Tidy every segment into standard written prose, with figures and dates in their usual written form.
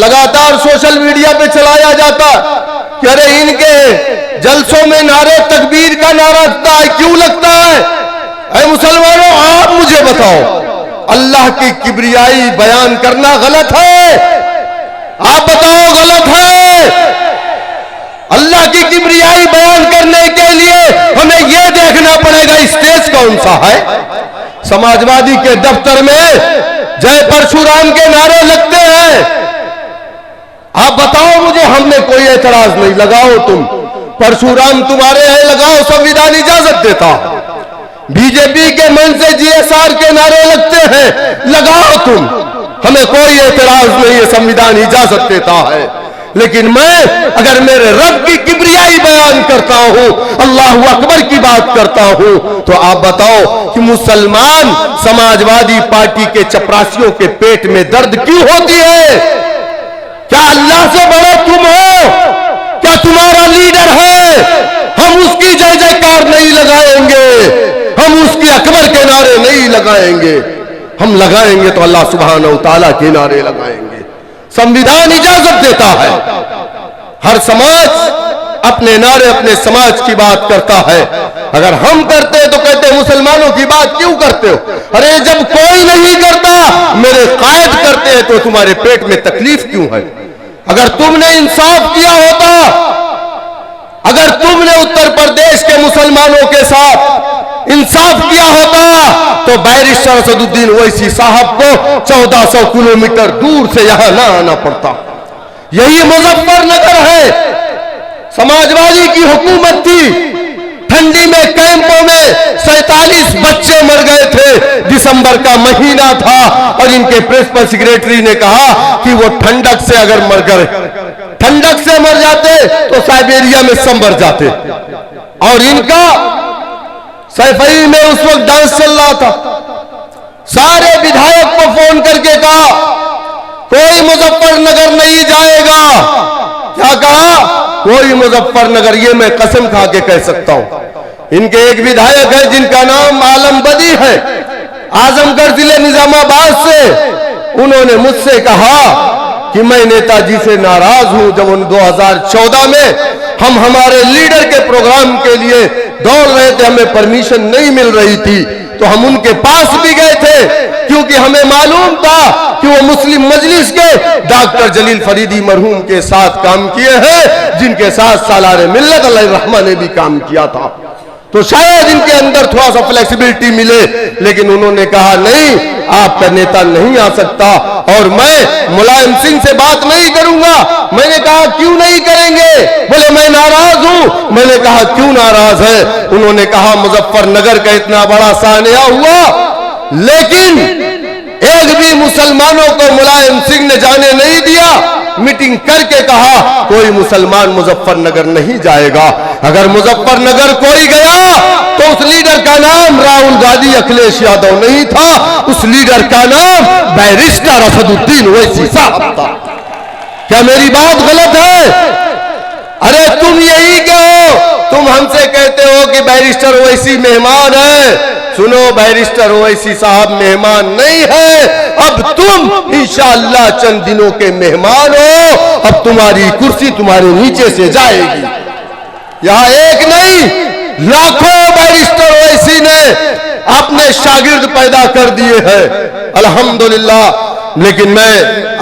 लगातार social media पे चलाया जाता कि अरे इनके जलसों में नारे तकबीर का नारा लगता है, क्यों लगता है? ऐ मुसलमानों, आप मुझे बताओ, अल्लाह की किब्रियाई बयान करना गलत है? आप बताओ, गलत है? अल्लाह की किब्रियाई बयान करने के लिए हमें यह देखना पड़ेगा स्टेज कौन सा है। समाजवादी के दफ्तर में जय परशुराम के नारे लगते हैं। आप बताओ मुझे, हमने कोई एतराज नहीं। लगाओ तुम, परशुराम तुम्हारे हैं, लगाओ, संविधान इजाजत देता। बीजेपी के मन से जीएसआर के नारे लगते हैं, लगाओ तुम, हमें कोई एतराज नहीं है, संविधान इजाजत देता है। लेकिन मैं अगर मेरे रब की किब्रियाई बयान करता हूं, अल्लाहू अकबर की बात करता हूं, तो आप बताओ कि मुसलमान समाजवादी पार्टी के चपरासियों के पेट में दर्द क्यों होती है? क्या अल्लाह से बड़े तुम हो? क्या तुम्हारा लीडर है? हम उसकी जय जयकार नहीं लगाएंगे, हम उसकी अकबर के नारे नहीं लगाएंगे। हम लगाएंगे तो अल्लाह सुब्हानहू तआला के नारे लगाएंगे। संविधान इजाजत देता है। हर समाज अपने नारे अपने समाज की बात करता है। अगर हम करते हैं तो कहते हैं मुसलमानों की बात क्यों करते हो? अरे जब कोई नहीं करता, मेरे कायद करते हैं, तो तुम्हारे पेट में तकलीफ क्यों है? अगर तुमने इंसाफ किया होता, अगर तुमने उत्तर प्रदेश के मुसलमानों के साथ इंसाफ किया होता, तो बैरिस्टर असदुद्दीन ओवैसी साहब को 1400 किलोमीटर दूर से यहां ना आना पड़ता। यही मुजफ्फरनगर है। समाजवादी की हुकूमत थी, ठंडी में कैंपों में 47 बच्चे मर गए थे। दिसंबर का महीना था और इनके प्रिंसिपल सेक्रेटरी ने कहा कि वो ठंडक से अगर मर गए, ठंडक से मर जाते तो साइबेरिया में संभर जाते। और इनका सैफई में उस वक्त डांस चल रहा था। सारे विधायक को फोन करके कहा कोई मुजफ्फरनगर नहीं जाएगा। क्या कहा? कोई मुजफ्फरनगर। ये मैं कसम खा के कह सकता हूं। इनके एक विधायक है जिनका नाम आलम बदी है, आजमगढ़ जिले निजामाबाद से। उन्होंने मुझसे कहा कि मैं नेताजी से नाराज हूं। जब उन 2014 में हम हमारे लीडर के प्रोग्राम के लिए दौड़ रहे थे, हमें परमिशन नहीं मिल रही थी, तो हम उनके पास भी गए थे, क्योंकि हमें मालूम था कि वो मुस्लिम मजलिस के डॉक्टर जलील फरीदी मरहूम के साथ काम किए हैं, जिनके साथ सालारे मिल्लत अलैहिर्रहमा ने भी काम किया था। तो शायद इनके अंदर थोड़ा सा फ्लेक्सिबिलिटी मिले। लेकिन उन्होंने कहा नहीं, आपका नेता नहीं आ सकता और मैं मुलायम सिंह से बात नहीं करूंगा। मैंने कहा क्यों नहीं करेंगे? बोले मैं नाराज हूं। मैंने कहा क्यों नाराज है? उन्होंने कहा मुजफ्फरनगर का इतना बड़ा सानिया हुआ, लेकिन एक भी मुसलमानों को मुलायम सिंह ने जाने नहीं दिया। मीटिंग करके कहा कोई मुसलमान मुजफ्फरनगर नहीं जाएगा। अगर मुजफ्फरनगर कोई गया तो उस लीडर का नाम राहुल गांधी अखिलेश यादव नहीं था, उस लीडर का नाम बैरिस्टर असदुद्दीन ओवैसी साहब था। क्या मेरी बात गलत है? अरे तुम यही कहो, तुम हमसे कहते हो कि बैरिस्टर ओवैसी मेहमान है। सुनो, बैरिस्टर ओवैसी साहब मेहमान नहीं है, अब तुम इंशाअल्लाह चंद दिनों के मेहमान हो। अब तुम्हारी कुर्सी तुम्हारे नीचे से जाएगी। यहां एक नहीं, लाखों बैरिस्टर ओवैसी ने अपने शागिर्द पैदा कर दिए हैं, अल्हम्दुलिल्लाह। लेकिन मैं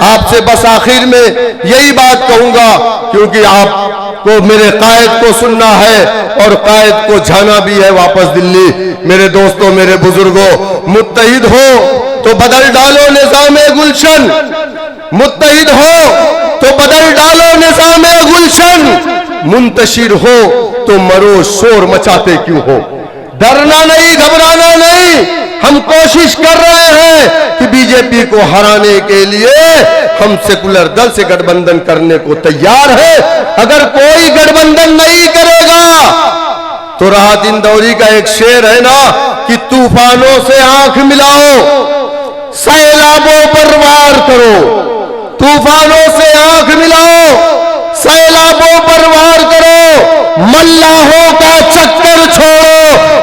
आपसे बस आखिर में यही बात कहूंगा, क्योंकि आपको मेरे कायद को सुनना है और कायद को जाना भी है वापस दिल्ली। मेरे दोस्तों, मेरे बुजुर्गों, मुत्तहिद हो तो बदल डालो निज़ामे गुलशन, मुत्तहिद हो तो बदल डालो निज़ामे गुलशन, मुंतशिर हो तो मरो शोर मचाते क्यों हो। डरना नहीं, घबराना नहीं। हम कोशिश कर रहे हैं कि बीजेपी को हराने के लिए हम सेकुलर दल से गठबंधन करने को तैयार है। अगर कोई गठबंधन नहीं करेगा तो राहत इंदौरी का एक शेर है ना कि तूफानों से आंख मिलाओ, सैलाबों पर वार करो। तूफानों से आंख मिलाओ, सैलाबों पर वार करो, मल्लाहों का चक्कर छोड़ो,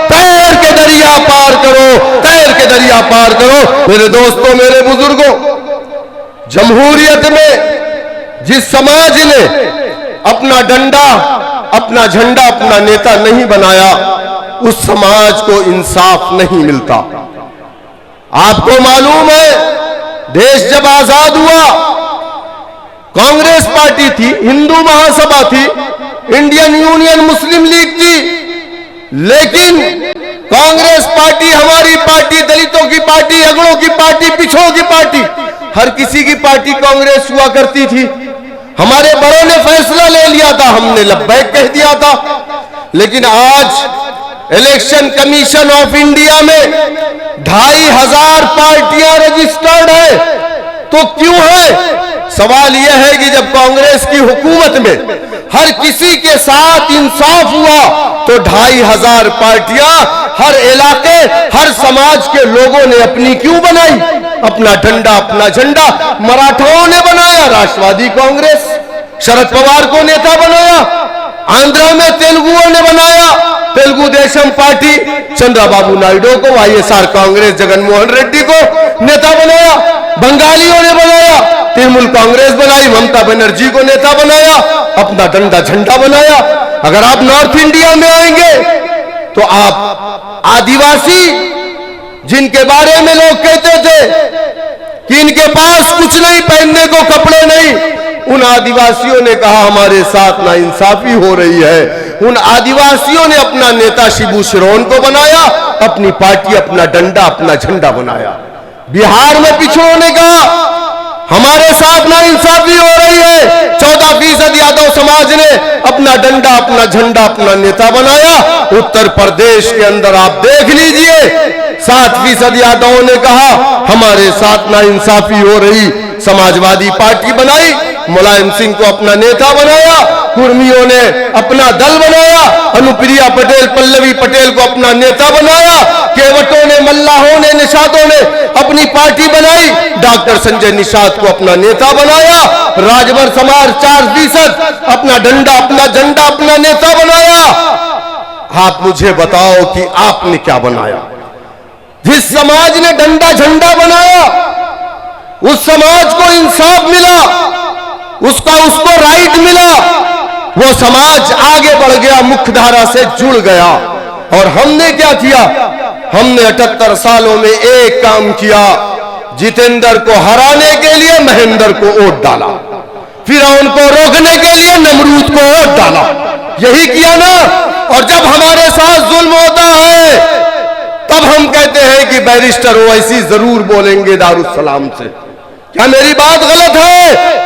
तैर के दरिया पार करो, तैर के दरिया पार करो। मेरे दोस्तों, मेरे बुजुर्गों, जमहूरियत में जिस समाज ने अपना डंडा, अपना झंडा, अपना नेता नहीं बनाया, उस समाज को इंसाफ नहीं मिलता। आपको मालूम है, देश जब आजाद हुआ, कांग्रेस पार्टी थी, हिंदू महासभा थी, इंडियन यूनियन मुस्लिम लीग थी, लेकिन कांग्रेस पार्टी हमारी पार्टी, दलितों की पार्टी, अगड़ों की पार्टी, पिछड़ों की पार्टी, हर किसी की पार्टी कांग्रेस हुआ करती थी। हमारे बड़ों ने फैसला ले लिया था, हमने लब्बैक कह दिया था। लेकिन आज इलेक्शन कमीशन ऑफ इंडिया में 2500 पार्टियां रजिस्टर्ड है। तो क्यों है? सवाल यह है कि जब कांग्रेस की हुकूमत में हर किसी के साथ इंसाफ हुआ, तो 2500 पार्टियां हर इलाके, हर समाज के लोगों ने अपनी क्यों बनाई? अपना डंडा, अपना झंडा मराठाओं ने बनाया, राष्ट्रवादी कांग्रेस, शरद पवार को नेता बनाया। आंध्रा में तेलुगुओं ने बनाया, तेलुगु देशम पार्टी चंद्रबाबू नायडू को, वाईएसआर कांग्रेस जगनमोहन रेड्डी को नेता बनाया। बंगालियों ने बनाया, तृणमूल कांग्रेस बनाई, ममता बनर्जी को नेता बनाया, अपना डंडा झंडा बनाया। अगर आप नॉर्थ इंडिया में आएंगे तो आप आदिवासी, जिनके बारे में लोग कहते थे कि इनके पास कुछ नहीं, पहनने को कपड़े नहीं, उन आदिवासियों ने कहा हमारे साथ नाइंसाफी हो रही है। उन आदिवासियों ने अपना नेता शिबू सोरेन को बनाया, अपनी पार्टी, अपना डंडा, अपना झंडा बनाया। बिहार में पिछड़ों ने कहा हमारे साथ नाइंसाफी हो रही है, 14% यादव समाज ने अपना डंडा, अपना झंडा, अपना नेता बनाया। उत्तर प्रदेश के अंदर आप देख लीजिए, 7% यादवों ने कहा हमारे साथ नाइंसाफी हो रही, समाजवादी पार्टी बनाई, मुलायम सिंह को अपना नेता बनाया, कुर्मियों ने अपना दल बनाया, अनुप्रिया पटेल, पल्लवी पटेल को अपना नेता बनाया, केवटों ने, मल्लाहों ने, निषादों ने अपनी पार्टी बनाई, डॉक्टर संजय निषाद को अपना नेता बनाया, राजभर समाज 4% अपना डंडा, अपना झंडा, अपना नेता बनाया। आप मुझे बताओ कि आपने क्या बनाया? जिस समाज ने डंडा झंडा बनाया, उस समाज को इंसाफ मिला, उसको राइट मिला, वो समाज आगे बढ़ गया, मुख्यधारा से जुड़ गया। और हमने क्या किया? हमने 78 सालों में एक काम किया, जितेंद्र को हराने के लिए महेंद्र को वोट डाला, फिरौन को रोकने के लिए नमरूद को वोट डाला। यही किया ना? और जब हमारे साथ जुल्म होता है, तब हम कहते हैं कि बैरिस्टर ओवैसी जरूर बोलेंगे दारुस्सलाम से। क्या मेरी बात गलत है?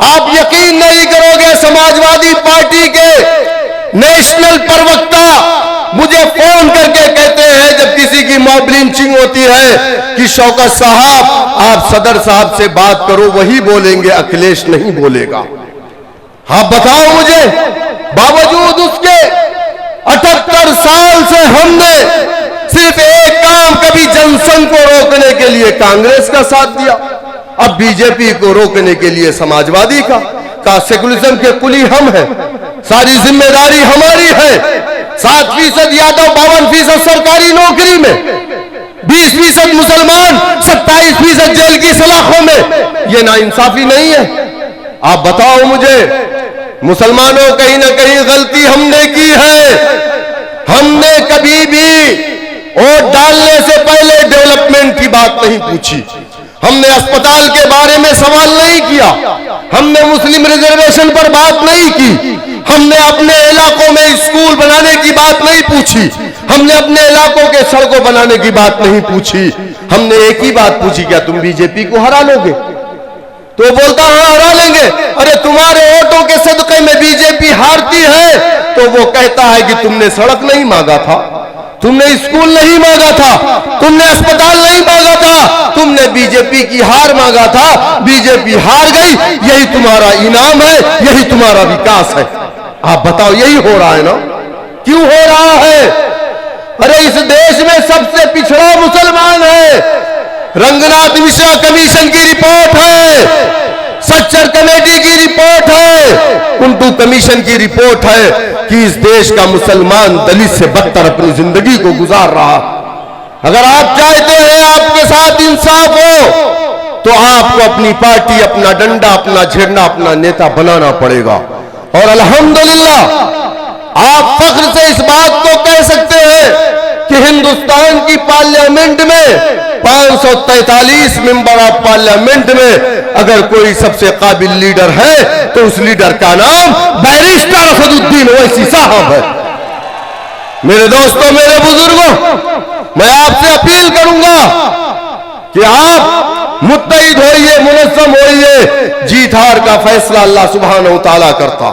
आप यकीन नहीं करोगे, समाजवादी पार्टी के नेशनल प्रवक्ता मुझे फोन करके कहते हैं जब किसी की मॉब लिंचिंग होती है कि शौकत साहब आप सदर साहब से बात करो, वही बोलेंगे, अखिलेश नहीं बोलेगा। आप बताओ मुझे, बावजूद उसके 78 साल से हमने सिर्फ एक काम, कभी जनसंघ को रोकने के लिए कांग्रेस का साथ दिया, अब बीजेपी को रोकने के लिए समाजवादी का सेकुलरिज्म के कुली हम हैं, सारी जिम्मेदारी हमारी है। 7% यादव, 52% सरकारी नौकरी में, 20% मुसलमान, 27% जेल की सलाखों में। ये नाइंसाफी नहीं है? आप बताओ मुझे, मुसलमानों कहीं ना कहीं गलती हमने की है। हमने कभी भी वोट डालने से पहले डेवलपमेंट की बात नहीं पूछी, हमने अस्पताल के बारे में सवाल नहीं किया, हमने मुस्लिम रिजर्वेशन पर बात नहीं की, हमने अपने इलाकों में स्कूल बनाने की बात नहीं पूछी, हमने अपने इलाकों के सड़कों बनाने की बात नहीं पूछी। हमने एक ही बात पूछी, क्या तुम बीजेपी को हरा लोगे? तो बोलता हाँ हरा लेंगे। अरे तुम्हारे वोटों के सदके में बीजेपी हारती है, तो वो कहता है कि तुमने सड़क नहीं मांगा था, तुमने स्कूल नहीं मांगा था, तुमने अस्पताल नहीं मांगा था, तुमने बीजेपी की हार मांगा था, बीजेपी हार गई, यही तुम्हारा इनाम है, यही तुम्हारा विकास है। आप बताओ, यही हो रहा है ना? क्यों हो रहा है? अरे इस देश में सबसे पिछड़ा मुसलमान है। रंगनाथ मिश्रा कमीशन की रिपोर्ट है, सच्चर कमेटी की रिपोर्ट है, कुंटू कमीशन की रिपोर्ट है कि इस देश का मुसलमान दलित से बदतर अपनी जिंदगी को गुजार रहा। अगर आप चाहते हैं आपके साथ इंसाफ हो, तो आपको अपनी पार्टी, अपना डंडा, अपना झंडा, अपना नेता बनाना पड़ेगा। और अल्हम्दुलिल्लाह आप फख्र से इस बात को कह सकते हैं कि हिंदुस्तान की पार्लियामेंट में 543 मेंबर ऑफ पार्लियामेंट में अगर कोई सबसे काबिल लीडर है तो उस लीडर का नाम बैरिस्टर असदुद्दीन ओवैसी साहब है। मेरे दोस्तों, मेरे बुजुर्गों, मैं आपसे अपील करूंगा कि आप मुत्तहिद होइए, मुनज़्ज़म होइए। जीत हार का फैसला अल्लाह सुब्हानहू तआला करता।